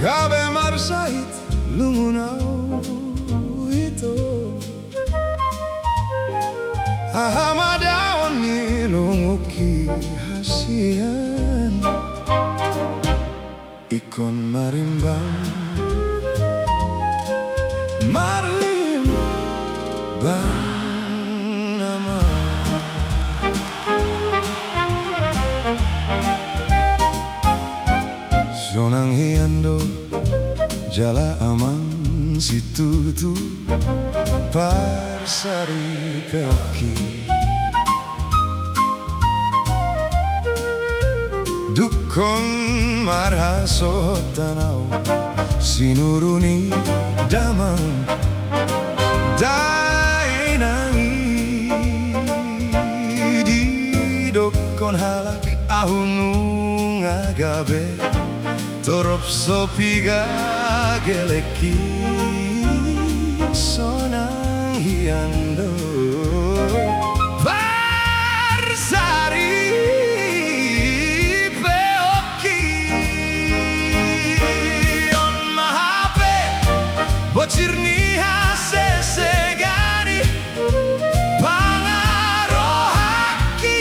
Kabe marsait lungunau itu Ahamadaon ni lunguki hasian Ikon marimbang nama Sonang hiando jala aman situ tu parsari peoki Dukon marhaso tanau sinuruni damang dainangi di dukon halak ahungu ngagabe Torop sopiga geleki sonang hiando Varsari peoki On mahape bocirni hasesegani Pangarohaki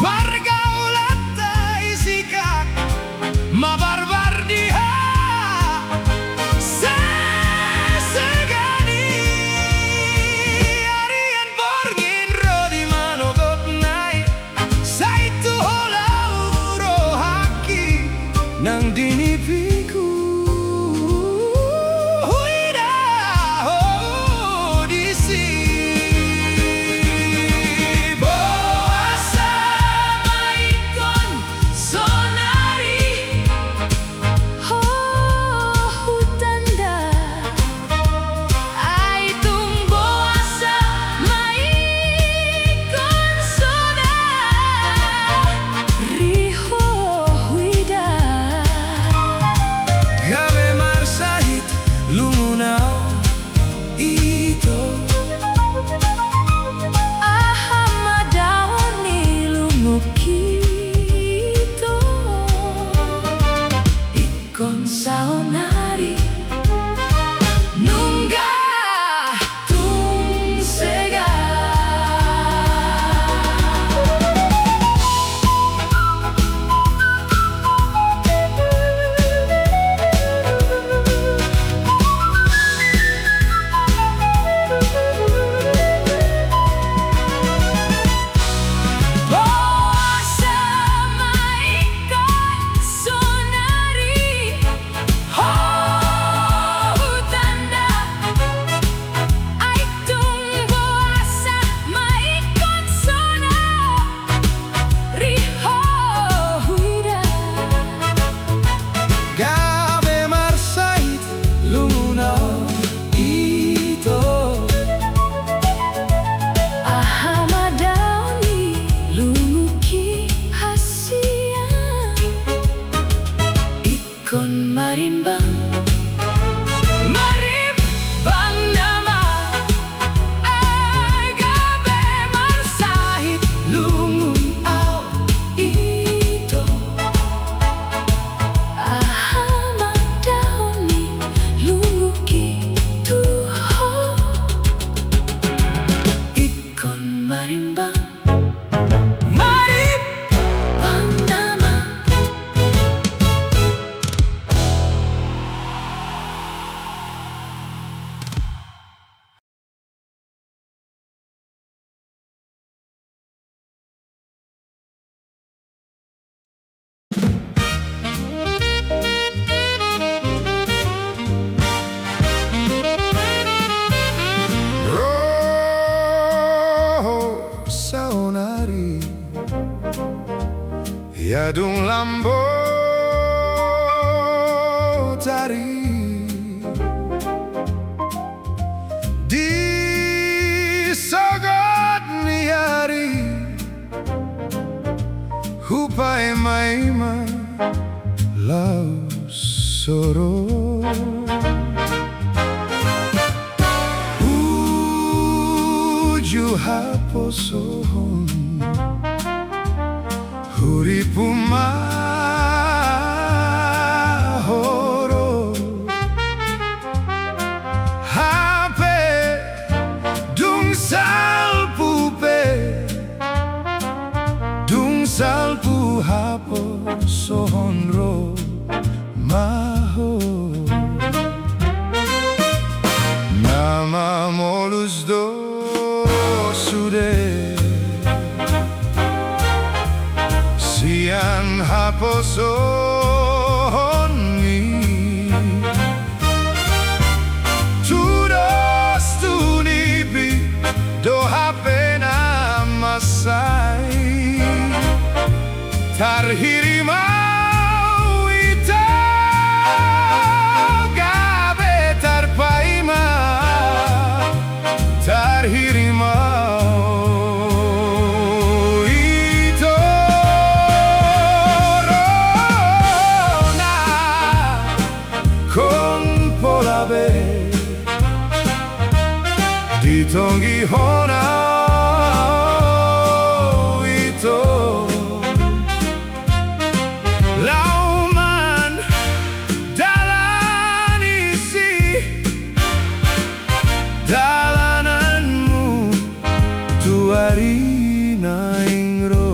Bargaulata isika Ma barbar dia sesegani Arian borgin rodi manogot nai Saitu holau rohaki Nang dinipiku Huida hodisi Boasa maikon sonari gadung lambo tari di sogot ni hari hupai maima lau soro uju haposohon huripu mahoro hape dungsal pupe dungsal pu haposohon ro maho nama molus do sude sian haposohon ni tudos tunipi do hapena masai tarhirima ita gabe tarpaima tarhirima ditongi hona ito lauman dalan isi dalananmu tuari naingro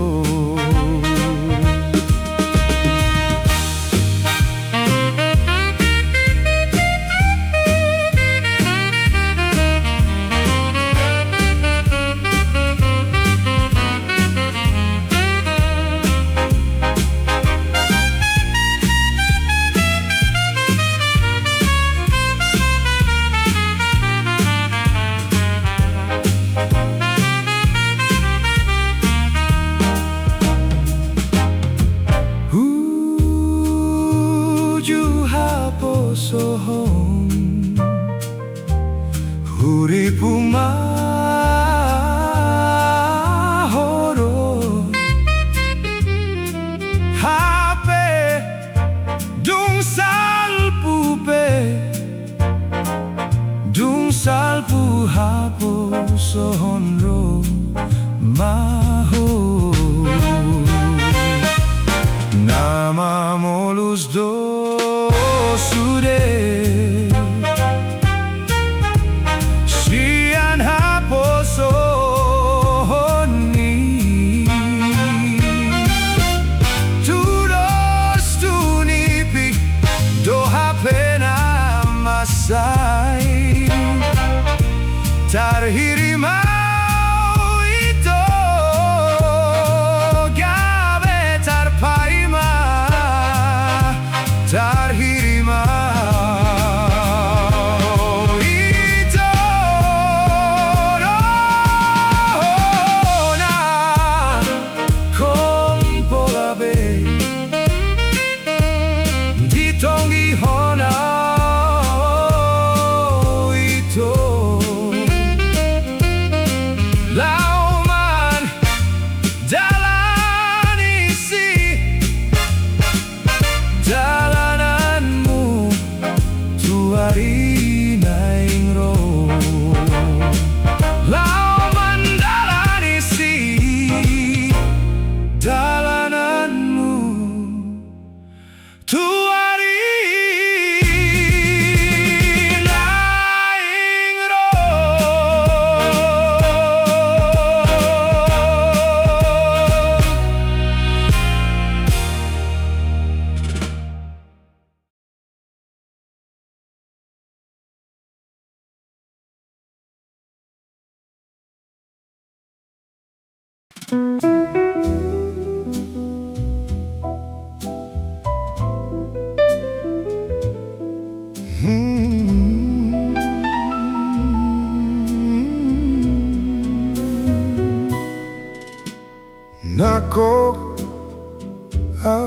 sohon huripu mahoro hape dungsal pupe dungsal pu haposohon ro maho nama molus do sude sian haposohon ni tudos tunipi do hapena masai tarhirima ito gabe tarpaima tarhirima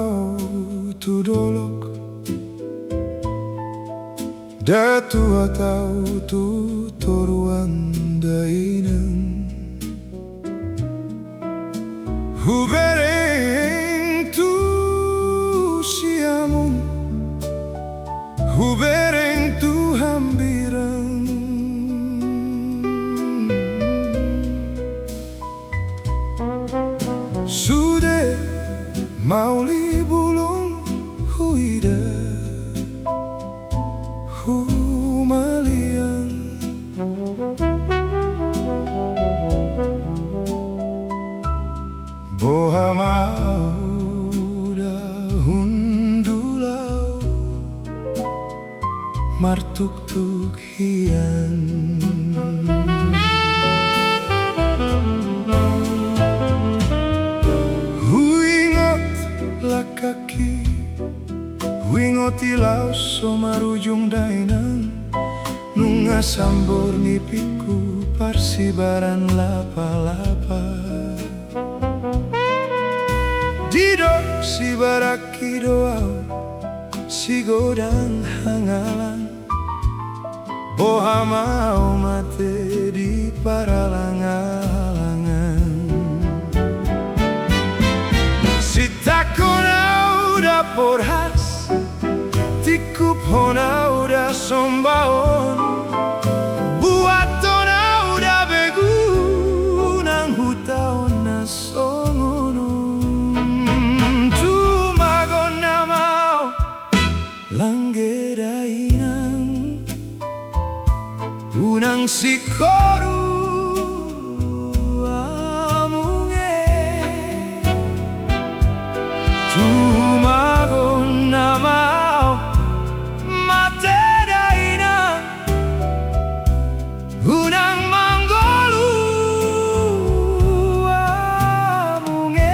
mau tu dolok da tua tau tu toruan dainen hubereng tu siamun hubereng tu hambiran sude mauli bulung huida humalian boha mau hundulau martuk-tuk hian huingot lakaki huingot ilau somarujung dainan nunga sambor nipiku parsibaran lapa-lapa didok si baraki doa si godang hangalan boha mau mate di paralangan si takona udah porhas tikup hona udah sombaon buat tona udah begu nang hutaon na songono tumagon na mau langgera inang unang sikoru amunge tumagon na mau mate daina unang manggolu amunge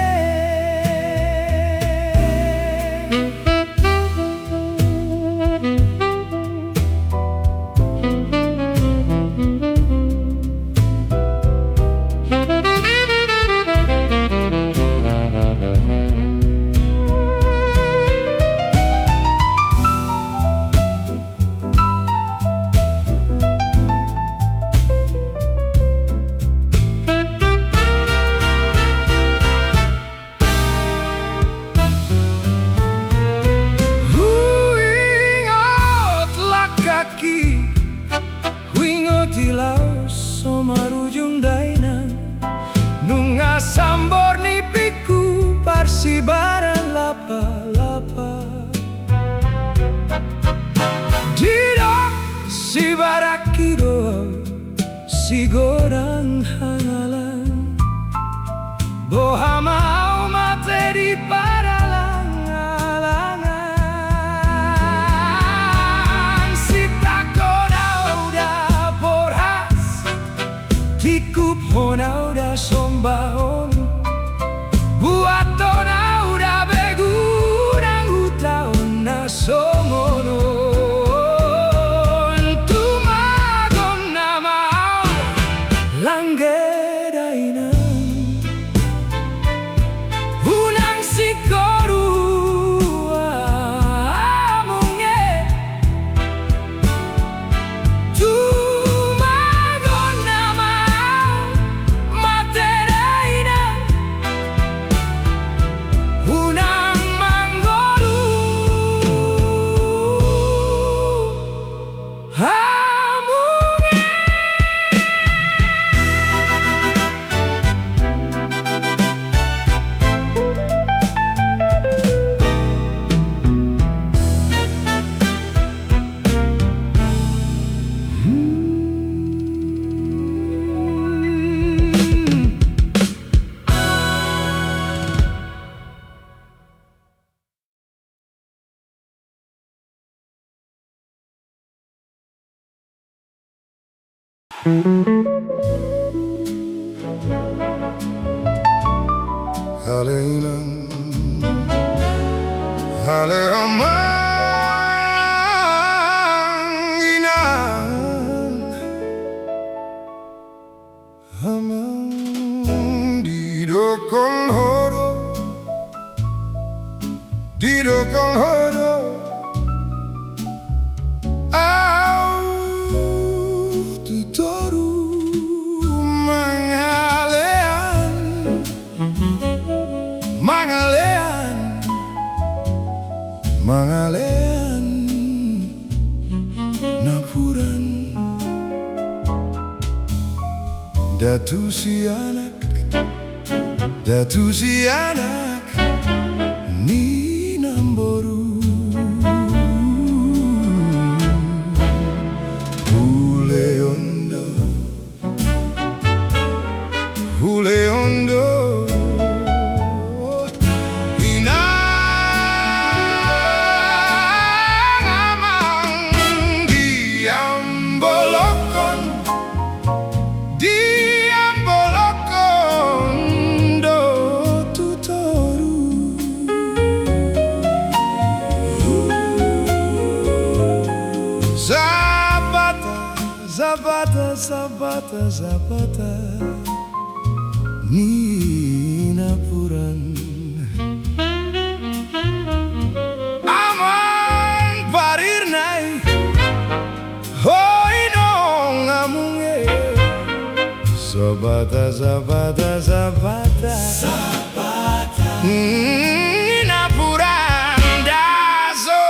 huingot lakaki huingot ilau somarujung dainan nunga sambor nipiku parsibaran lapa-lapa didok si baraki doa si godang hangalan boha mau mate di paralangan si takona udah porhas tikup hona udah sombaon buat tona udah begu nang hutaon na songono tumagon na mau langgera inang unang sikoru amunge tumagon na mau mate daina unang manggolu amunge Haleinan hale amanginan amang di dokon horo didokong hodo au tutoru mangalean mangalean mangalean napuran datu si anak ni namboru hule ondo inangamang diambolokon do tutoru Zapata ni napuran amang parirnai hoi nong amunge Zapata napuran daso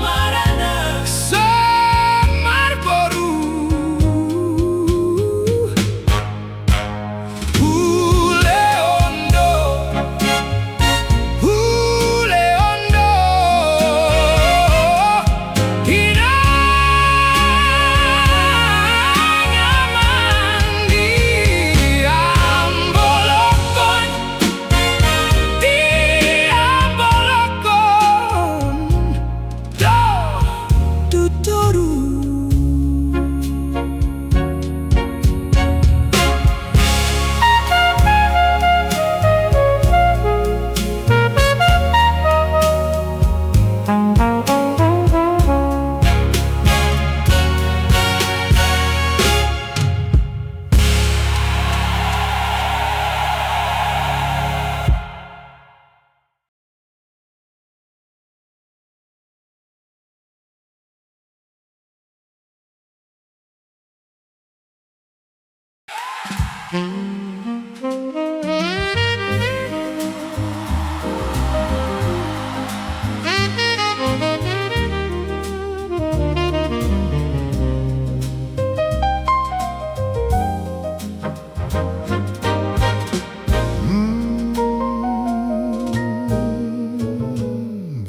maranak marboru hule ondo inangaman diambolokon do tutoru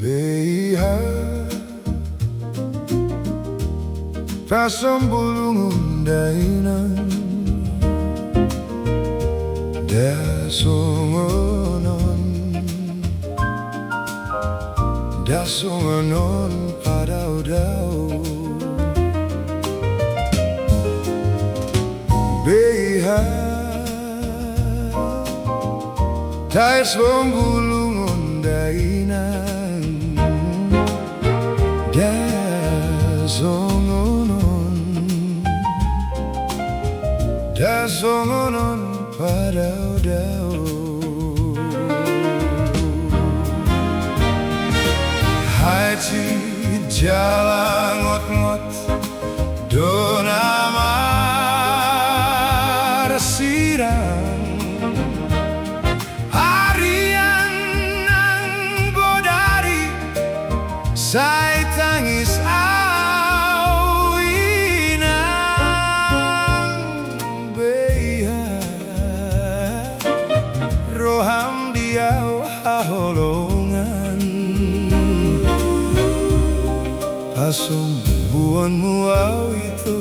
BEHA Pasang bulung dainan Dasongonon padau-dau BEHA Tais bulung dainan Dasongonon padau-dau Haji jalan ngot-ngot dona marsirang harian nang bodari sai tangis awinang BEHA roham diau haholongan pasung buonmu au itu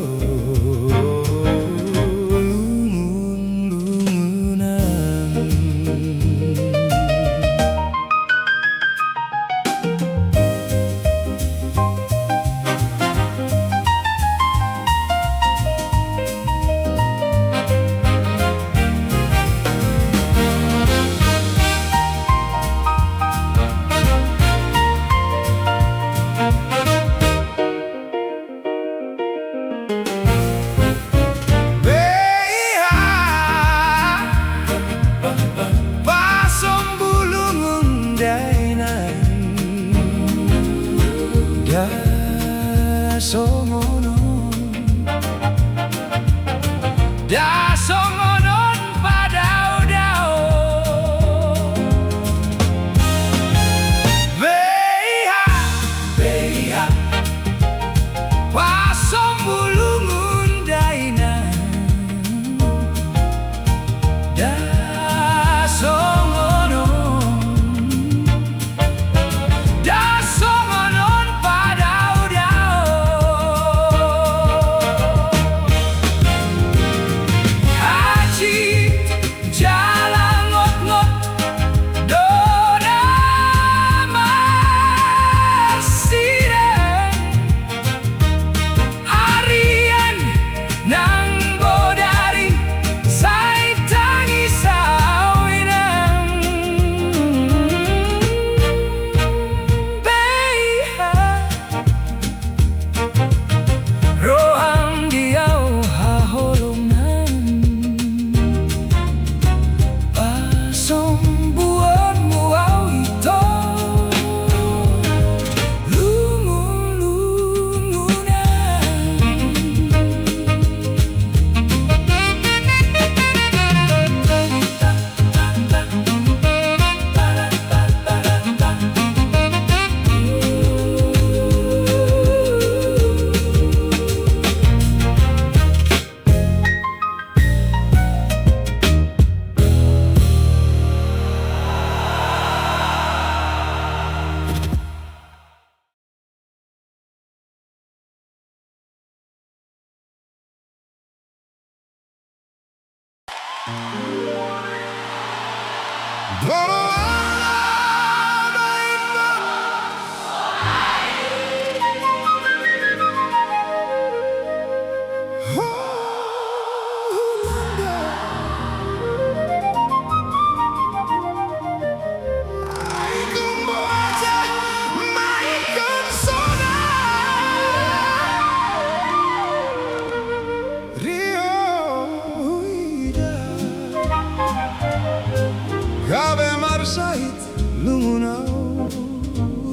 Gabe marsait lungunau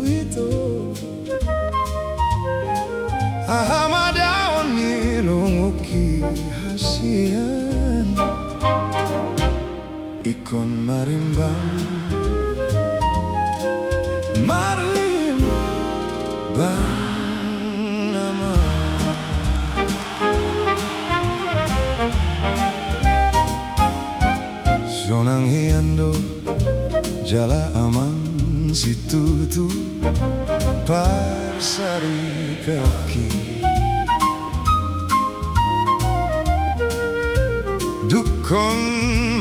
itu Ahamadaon nilunguki hasian Ikon marimbang nama Sonang hiando jala aman situtu parsari peoki Dukon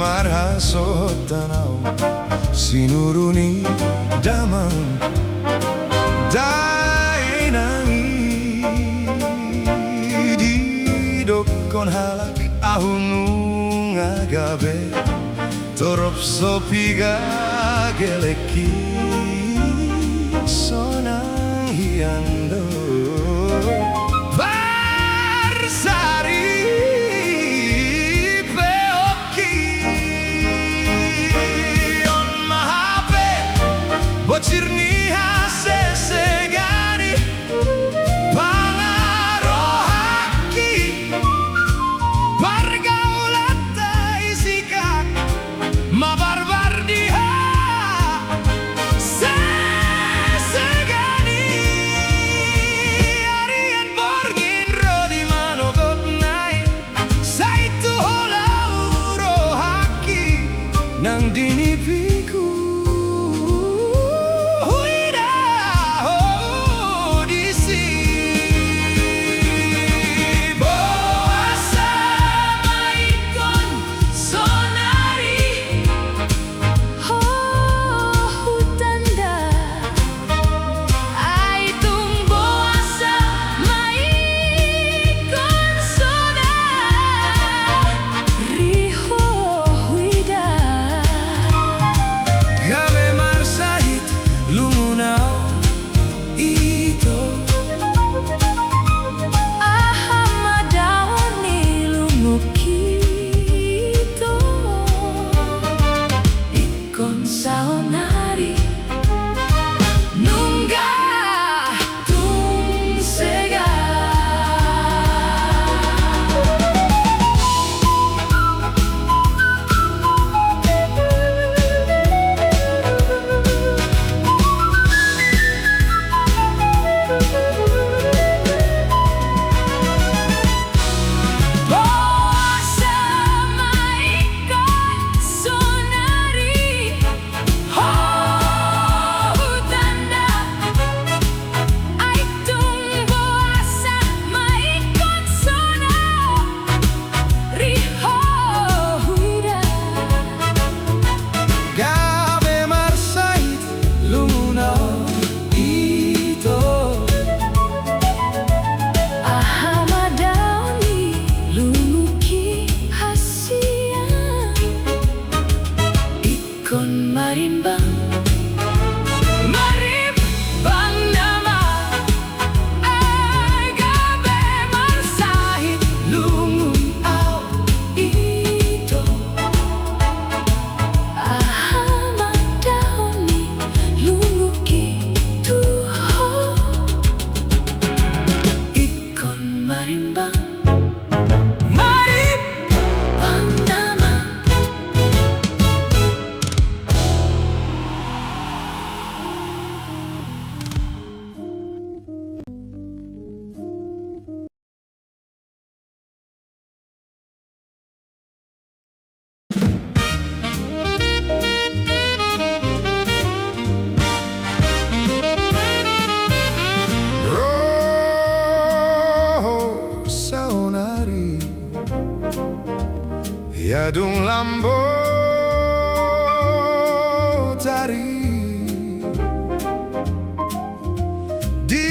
marhaso tanau sinuruni damang dainangi di dokon halak ahunu ngagabe torop sopiga geleki sonang hiando barsari peoki on mahape bocirni hasesegani pangarohaki pargaulata isikat mabarbar diha sesegani arian borgin rodi manogot nai saitu holau rohaki nang dinipiku huida hodisi boasa maikon sonari hutanda ai tumboasa maikon soda riho huida Gabe marsait lungunau itu ahamadaoni lumukito ikon saonari nungga tungsega boasa maikon sonari hutanda ai tumboasa maikon sona riho huida Gabe marsait lungunau itu ahamadaoni lumuki hasian ikon marimbang nama agabe marsait lungun au itu ahamadaoni lumuki tuho ikon marimbang nama roh saonari yadung lambo tari di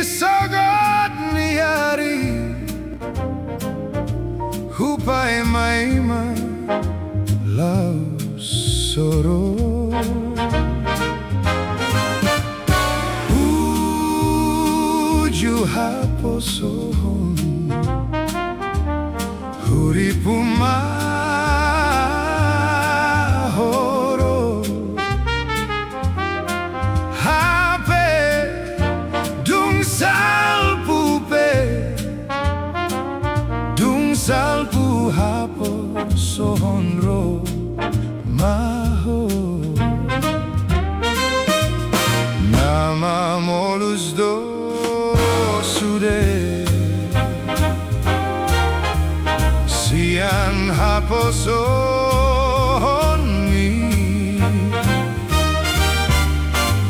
sagat ni hari hupai maima lau soro uju hapo sohon huripu mahoro hape dung salpu hapo sohon ro maho nama molus do sude sian hapo sohon mi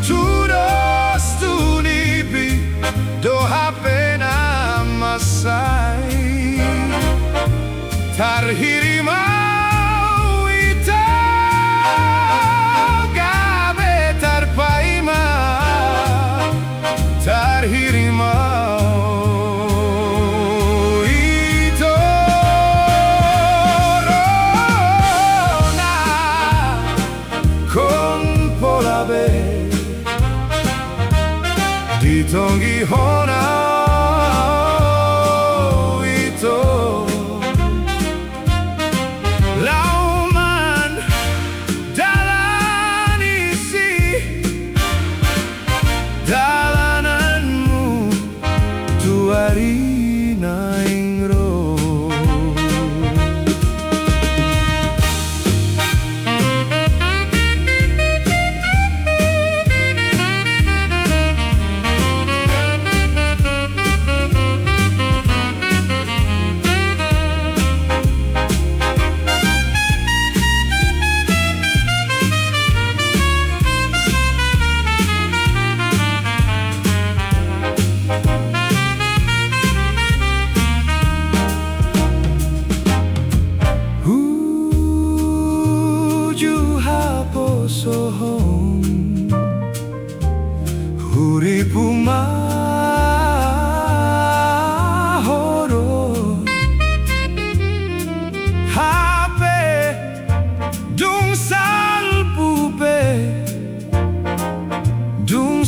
tudos tunipi do hape namasai tarhirimau ita gabe tarpaima tarhirimau ito rona con polabe ditongi hona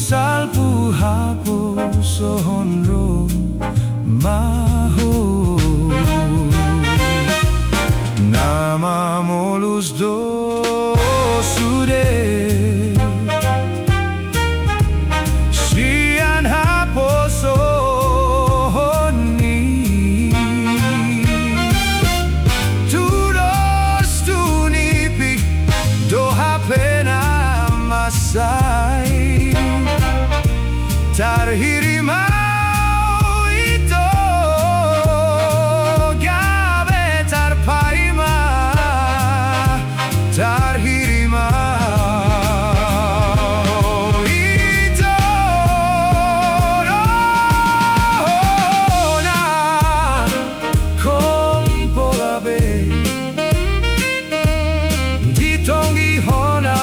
salpu hapo sohonro maho nama molus do sude sian hapo sohoni tudos tunipi do hapena masai tarhirimau ito gabe tarpaima tarhirimau ito rona kompolabe ditongi hona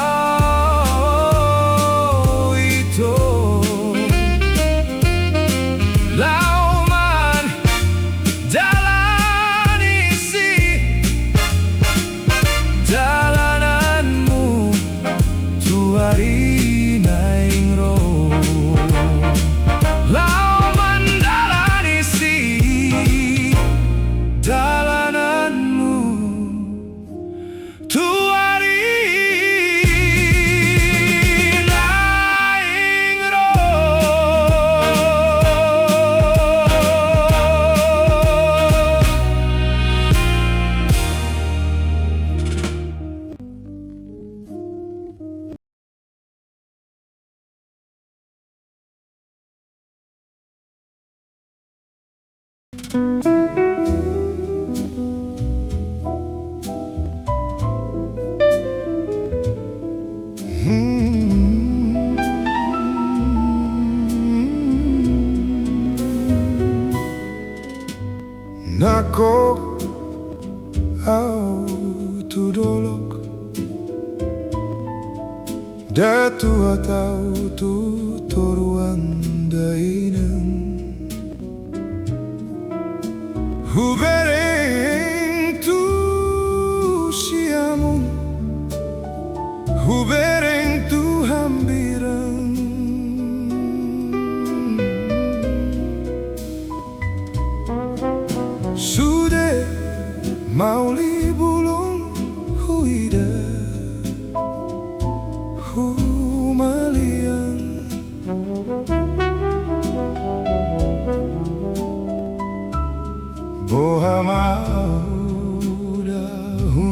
Nako au tudolok Datua tau tutoruan dainang Hubereng tu siamu Hubereng tu hambirang Sude mauli bulung huida humalian Boha mau dahundulau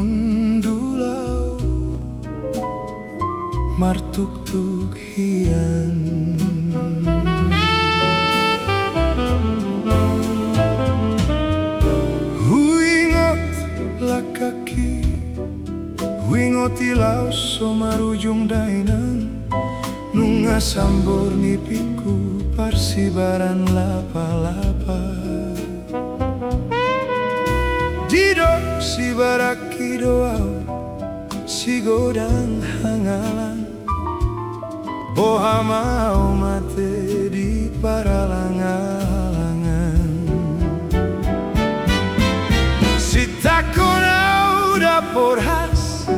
martuk-tuk hian Huingot lakaki Huingot ilaw somarujung dainan Nunga sambor nipiku parsibaran lapa-lapa Didok si baraki doau si godang hangalan Boha mau mate di paralang-alangan Si takona udah porhas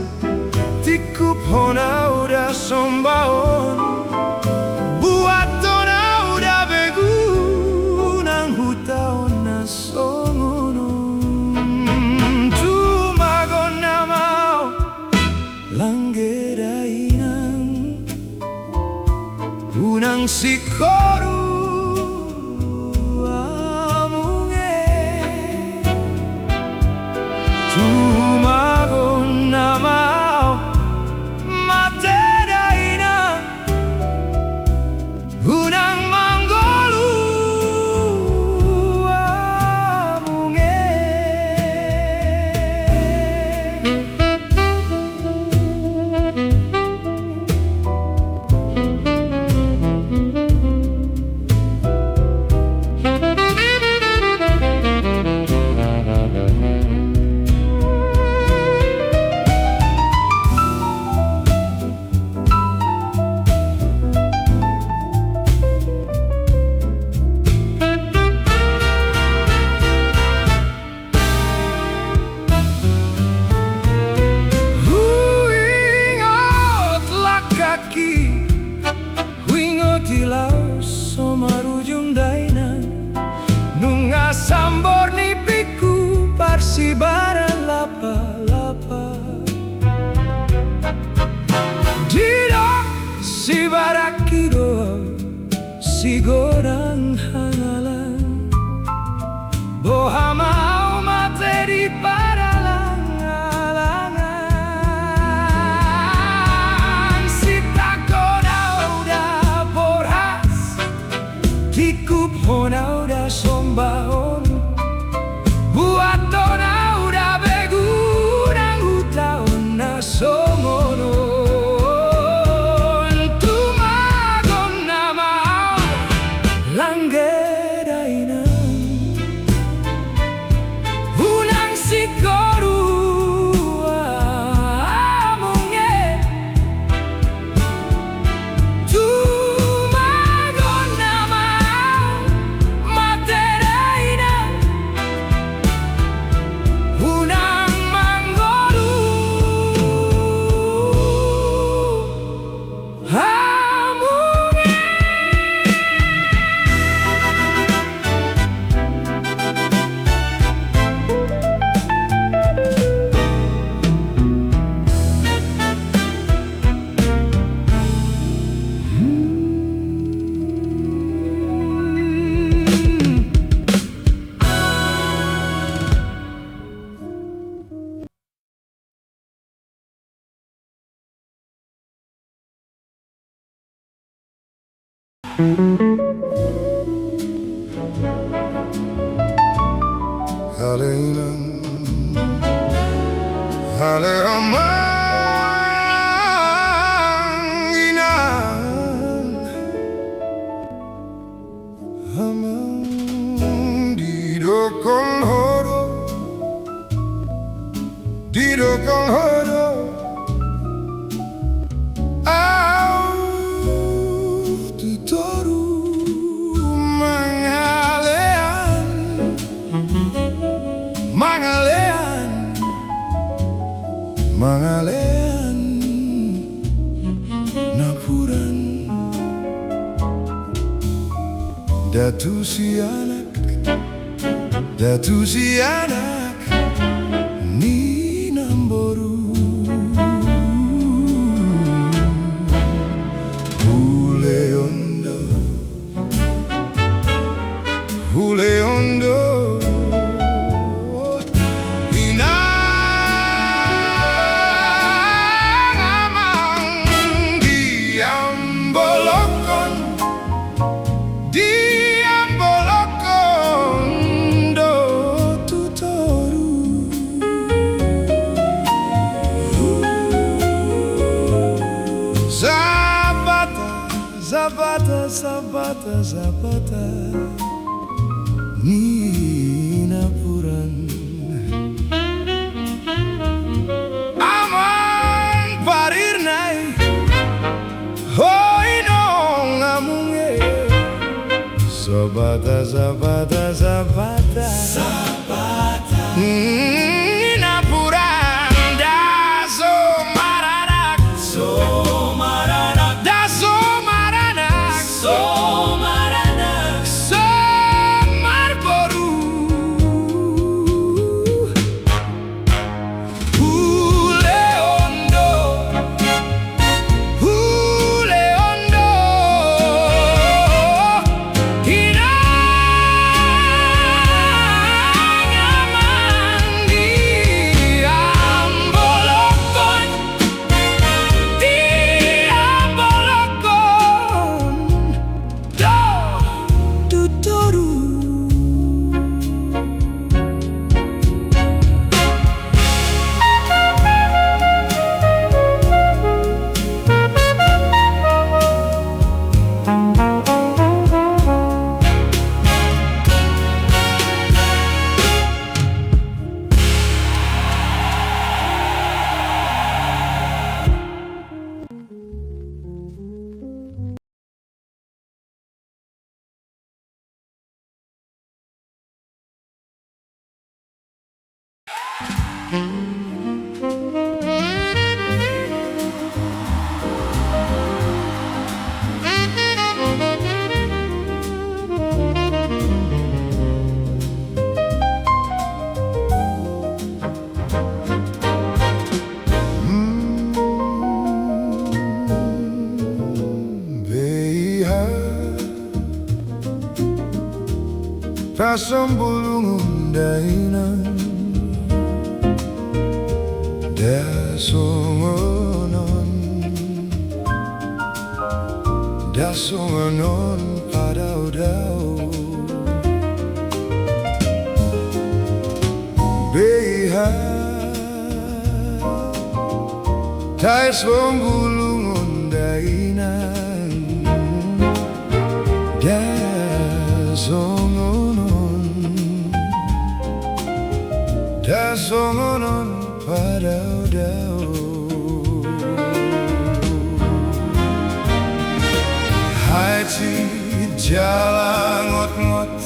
Tikup hona udah sombaon Buat tona udah begu Nang hutaon na songono Tumagon na mau Langgera inang Unang sikoru amunge Tumagon na mau Mateda inang Unang manggolu amunge Huingot lakaki Huingot ilaw somarujung dainan Nunga sambor nipiku parsibaran lapa-lapa Didok si baraki doa si godang hangalan Boha mau mate di paralang-alangan Si takona udah porhas Tikup hona udah sombaon Buat tona udah begu Nang hutaon na songono Tumagon na mau Langgera inang Unang sikoru amunge Tumagon na mau Mateda inang Unang manggolu amunge Halenang hale amang inang Amang didokong horo Didokong horo mangalean napuran datu si anak ni namboru hule ondo Zapata ni napuran amang parirnai hoi nong amunge Zapata ni napuran da somaranak da somaranak BEHA Pasang bulung dainan Dasongonon padau-dau BEHA Pasang bulung dainan Dasongonon padau-dau Haiti jalan ngot-ngot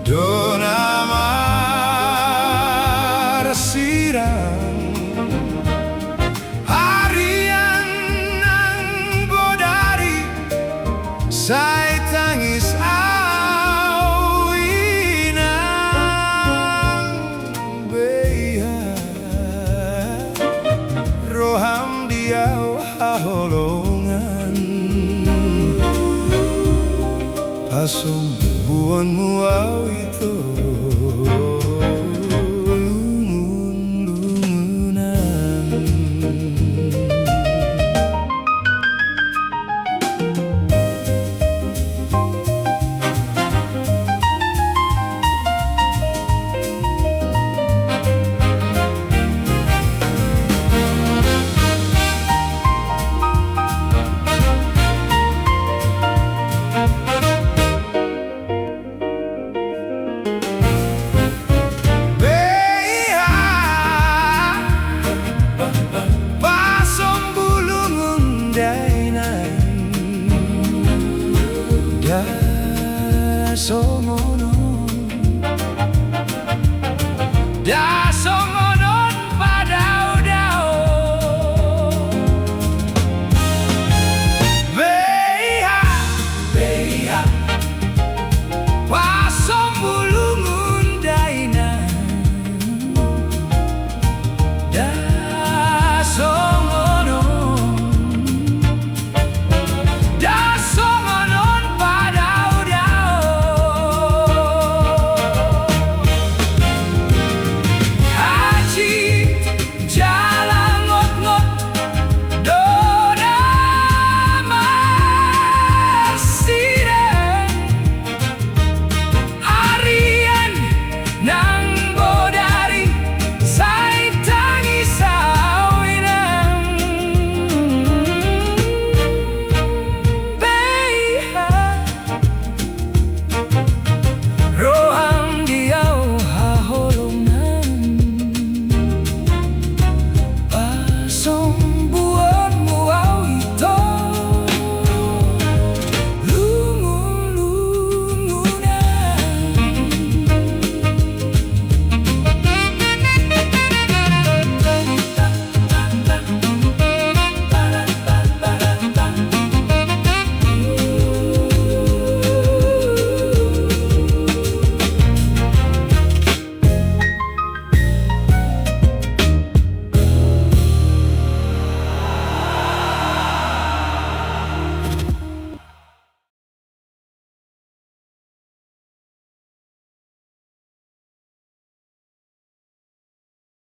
dona marasirang harian nang bodari saya tangis awinang BEHA roham diau haholongan pasung buonmu au itu